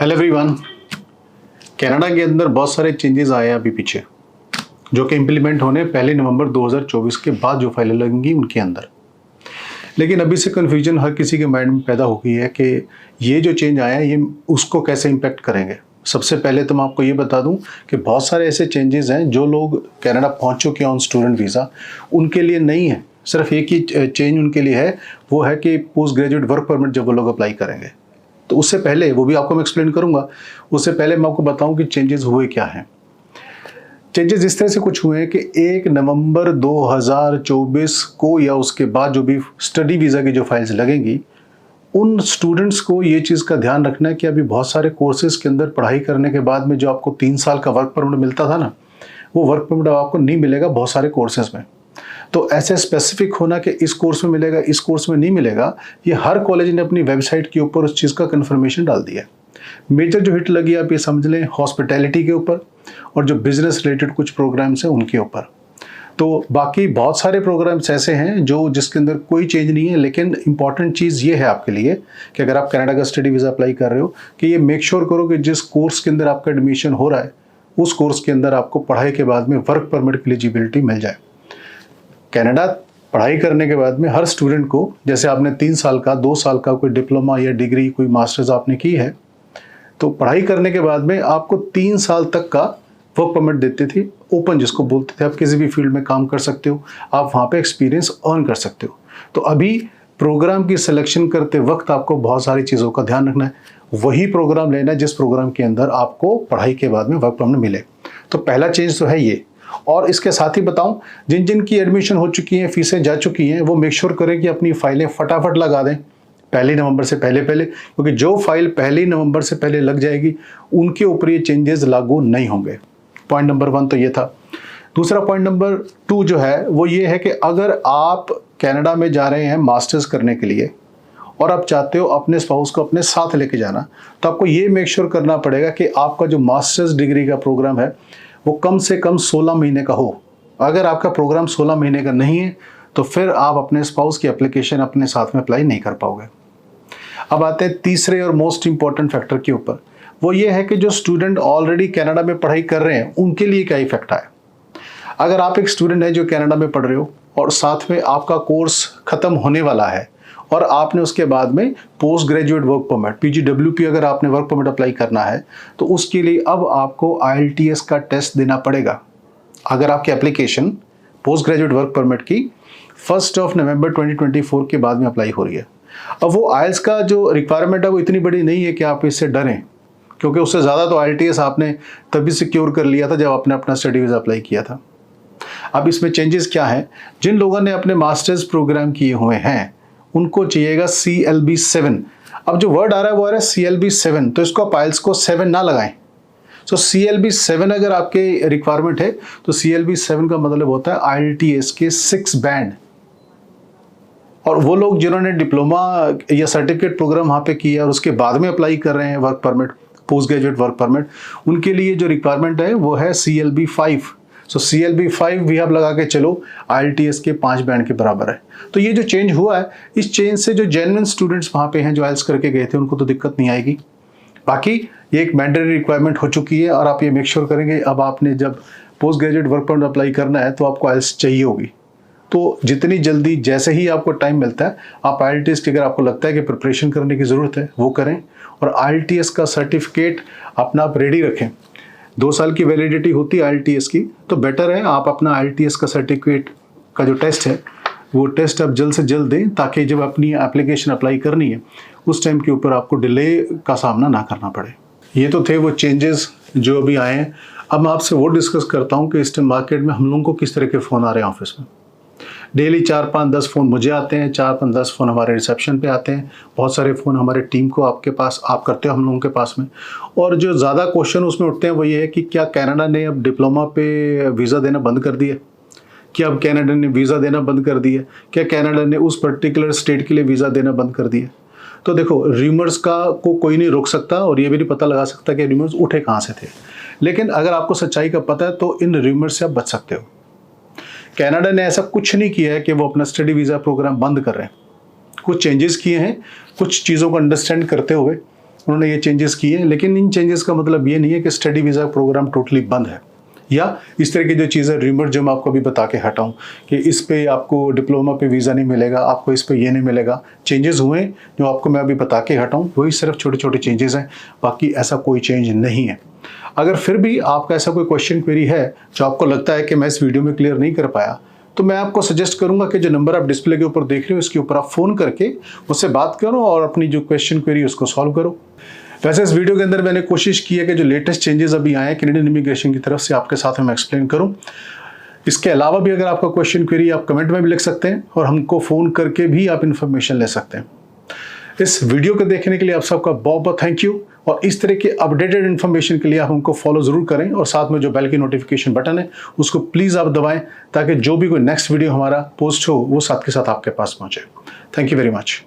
Hello everyone. Canada के अंदर बहुत सारे चेंजेस आए हैं अभी पीछे, जो कि इम्प्लीमेंट होने 1 नवंबर 2024 के बाद जो फाइलें लगेंगी उनके अंदर। लेकिन अभी से कन्फ्यूजन हर किसी के माइंड में पैदा हो गई है कि ये जो चेंज आया है ये उसको कैसे इम्पेक्ट करेंगे। सबसे पहले तो मैं आपको ये बता दूं कि बहुत सारे ऐसे चेंजेस हैं जो लोग कनाडा पहुंच चुके हैं ऑन स्टूडेंट वीज़ा, उनके लिए नहीं है। सिर्फ एक ही चेंज उनके लिए है, वो है कि पोस्ट ग्रेजुएट वर्क परमिट जब वो लोग अप्लाई करेंगे। तो उससे पहले, वो भी आपको मैं एक्सप्लेन करूंगा, उससे पहले मैं आपको बताऊं कि चेंजेस हुए क्या हैं। चेंजेस इस तरह से कुछ हुए हैं कि 1 नवंबर 2024 को या उसके बाद जो भी स्टडी वीज़ा की जो फाइल्स लगेंगी, उन स्टूडेंट्स को ये चीज़ का ध्यान रखना है कि अभी बहुत सारे कोर्सेज के अंदर पढ़ाई करने के बाद में जो आपको 3 साल का वर्क परमिट मिलता था ना, वो वर्क परमिट अब आपको नहीं मिलेगा बहुत सारे कोर्सेज में। तो ऐसे स्पेसिफिक होना कि इस कोर्स में मिलेगा, इस कोर्स में नहीं मिलेगा, ये हर कॉलेज ने अपनी वेबसाइट के ऊपर उस चीज़ का कन्फर्मेशन डाल दिया है। मेजर जो हिट लगी आप ये समझ लें हॉस्पिटैलिटी के ऊपर और जो बिजनेस रिलेटेड कुछ प्रोग्राम्स हैं उनके ऊपर। तो बाकी बहुत सारे प्रोग्राम्स ऐसे हैं जो जिसके अंदर कोई चेंज नहीं है, लेकिन इंपॉर्टेंट चीज़ ये है आपके लिए कि अगर आप कनाडा का स्टडी वीज़ा अप्लाई कर रहे हो कि ये मेक श्योर करो कि जिस कोर्स के अंदर आपका एडमिशन हो रहा है उस कोर्स के अंदर आपको पढ़ाई के बाद में वर्क परमिट की एलिजिबिलिटी मिल जाए। कनाडा पढ़ाई करने के बाद में हर स्टूडेंट को, जैसे आपने 3 साल का, 2 साल का कोई डिप्लोमा या डिग्री, कोई मास्टर्स आपने की है, तो पढ़ाई करने के बाद में आपको 3 साल तक का वर्क परमिट देते थे, ओपन जिसको बोलते थे। आप किसी भी फील्ड में काम कर सकते हो, आप वहाँ पे एक्सपीरियंस अर्न कर सकते हो। तो अभी प्रोग्राम की सिलेक्शन करते वक्त आपको बहुत सारी चीज़ों का ध्यान रखना है। वही प्रोग्राम लेना है जिस प्रोग्राम के अंदर आपको पढ़ाई के बाद में वर्क परमिट मिले। तो पहला चेंज तो है ये। और इसके साथ ही बताऊं, जिन जिन की एडमिशन हो चुकी हैं, फीसें जा चुकी हैं, वो मेक श्योर करें कि अपनी फाइलें फटाफट लगा दें 1 नवंबर से पहले क्योंकि जो फाइल 1 नवंबर से पहले लग जाएगी उनके ऊपर ये चेंजेस लागू नहीं होंगे। पॉइंट नंबर 1 तो ये था। दूसरा पॉइंट नंबर 2 जो है वो ये है कि अगर आप कनाडा में जा रहे हैं मास्टर्स करने के लिए और आप चाहते हो अपने स्पाउस को अपने साथ लेके जाना, तो आपको ये मेक श्योर करना पड़ेगा कि आपका जो मास्टर्स डिग्री का प्रोग्राम है वो कम से कम 16 महीने का हो। अगर आपका प्रोग्राम 16 महीने का नहीं है तो फिर आप अपने स्पाउस की एप्लीकेशन अपने साथ में अप्लाई नहीं कर पाओगे। अब आते हैं तीसरे और मोस्ट इंपॉर्टेंट फैक्टर के ऊपर। वो ये है कि जो स्टूडेंट ऑलरेडी कनाडा में पढ़ाई कर रहे हैं उनके लिए क्या इफेक्ट आए। अगर आप एक स्टूडेंट है जो कनाडा में पढ़ रहे हो और साथ में आपका कोर्स खत्म होने वाला है और आपने उसके बाद में post graduate work permit PGWP अगर आपने वर्क परमिट अप्लाई करना है, तो उसके लिए अब आपको IELTS का टेस्ट देना पड़ेगा। अगर आपकी application post graduate work permit की 1 नवंबर 2024 के बाद में अप्लाई हो रही है, अब वो IELTS का जो रिक्वायरमेंट है वो इतनी बड़ी नहीं है कि आप इससे डरें, क्योंकि उससे ज़्यादा तो IELTS आपने तभी सिक्योर कर लिया था जब आपने अपना स्टडी वीज़ा अप्लाई किया था। अब इसमें चेंजेस क्या है, जिन लोगों ने अपने मास्टर्स प्रोग्राम किए हुए हैं उनको चाहिएगा CLB7। अब जो वर्ड आ रहा है वो आ रहा है CLB7, तो इसको आप IELTS को 7 ना लगाएं। तो CLB7 अगर आपके रिक्वायरमेंट है तो CLB7 का मतलब होता है IELTS के 6 बैंड। और वो लोग जिन्होंने डिप्लोमा या सर्टिफिकेट प्रोग्राम वहाँ पे किया और उसके बाद में अप्लाई कर रहे हैं work permit, post graduate work permit, उनके लिए जो रिक्वायरमेंट है वो है CLB5। सो CLB5 भी आप लगा के चलो, IELTS के 5 बैंड के बराबर है। तो ये जो चेंज हुआ है, इस चेंज से जो जेन्युइन स्टूडेंट्स वहाँ पे हैं जो IELTS करके गए थे उनको तो दिक्कत नहीं आएगी। बाकी ये एक मैंडेटरी रिक्वायरमेंट हो चुकी है और आप ये मेक श्योर करेंगे अब आपने जब post graduate work permit apply करना है तो आपको IELTS चाहिए होगी। तो जितनी जल्दी, जैसे ही आपको टाइम मिलता है, आप IELTS की अगर आपको लगता है कि प्रिपरेशन करने की ज़रूरत है वो करें और IELTS का सर्टिफिकेट अपना आप रेडी रखें। 2 साल की वैलिडिटी होती है IELTS की, तो बेटर है आप अपना IELTS का सर्टिफिकेट का जो टेस्ट है वो टेस्ट आप जल्द से जल्द दें, ताकि जब अपनी एप्लीकेशन अप्लाई करनी है उस टाइम के ऊपर आपको डिले का सामना ना करना पड़े। ये तो थे वो चेंजेस जो अभी आए हैं। अब मैं आपसे वो डिस्कस करता हूँ कि इस टाइम मार्केट में हम लोगों को किस तरह के फ़ोन आ रहे हैं ऑफिस में। डेली 4-5-10 फ़ोन मुझे आते हैं, 4-5-10 फ़ोन हमारे रिसेप्शन पे आते हैं, बहुत सारे फ़ोन हमारे टीम को आपके पास आप करते हो हम लोगों के पास में। और जो ज़्यादा क्वेश्चन उसमें उठते हैं वो ये है कि क्या कनाडा ने अब डिप्लोमा पे वीज़ा देना बंद कर दिया, क्या अब कनाडा ने वीज़ा देना बंद कर दिया, क्या कनाडा ने उस पर्टिकुलर स्टेट के लिए वीज़ा देना बंद कर दिया। तो देखो, र्यूमर्स को कोई नहीं रोक सकता और ये भी नहीं पता लगा सकता कि र्यूमर्स उठे कहाँ से थे, लेकिन अगर आपको सच्चाई का पता है तो इन र्यूमर्स से आप बच सकते हो। कनाडा ने ऐसा कुछ नहीं किया है कि वो अपना स्टडी वीज़ा प्रोग्राम बंद कर रहे हैं। कुछ चेंजेस किए हैं, कुछ चीज़ों को अंडरस्टैंड करते हुए उन्होंने ये चेंजेस किए, लेकिन इन चेंजेस का मतलब ये नहीं है कि स्टडी वीज़ा प्रोग्राम टोटली बंद है, या इस तरह की जो चीज़ें रिमर जो मैं आपको अभी बता के हटाऊँ कि इस पे आपको डिप्लोमा पे वीज़ा नहीं मिलेगा, आपको इस पे ये नहीं मिलेगा। चेंजेस हुए जो आपको मैं अभी बता के हटाऊँ, वही सिर्फ छोटे छोटे चेंजेस हैं, बाकी ऐसा कोई चेंज नहीं है। अगर फिर भी आपका ऐसा कोई क्वेश्चन क्वेरी है जो आपको लगता है कि मैं इस वीडियो में क्लियर नहीं कर पाया, तो मैं आपको सजेस्ट करूंगा कि जो नंबर आप डिस्प्ले के ऊपर देख रहे हो इसके ऊपर आप फ़ोन करके मुझसे बात करो और अपनी जो क्वेश्चन क्वेरी उसको सॉल्व करो। वैसे इस वीडियो के अंदर मैंने कोशिश की है कि जो लेटेस्ट चेंजेस अभी आए हैं कैनेडियन इमिग्रेशन की तरफ से आपके साथ में मैं एक्सप्लेन करूं। इसके अलावा भी अगर आपका क्वेश्चन क्वेरी आप कमेंट में भी लिख सकते हैं और हमको फ़ोन करके भी आप इन्फॉर्मेशन ले सकते हैं। इस वीडियो को देखने के लिए आप सबका बहुत बहुत थैंक यू, और इस तरह के अपडेटेड इन्फॉर्मेशन के लिए आप हमको फॉलो ज़रूर करें और साथ में जो बेल की नोटिफिकेशन बटन है उसको प्लीज़ आप दबाएं ताकि जो भी कोई नेक्स्ट वीडियो हमारा पोस्ट हो वो साथ के साथ आपके पास पहुंचे। Thank you very much.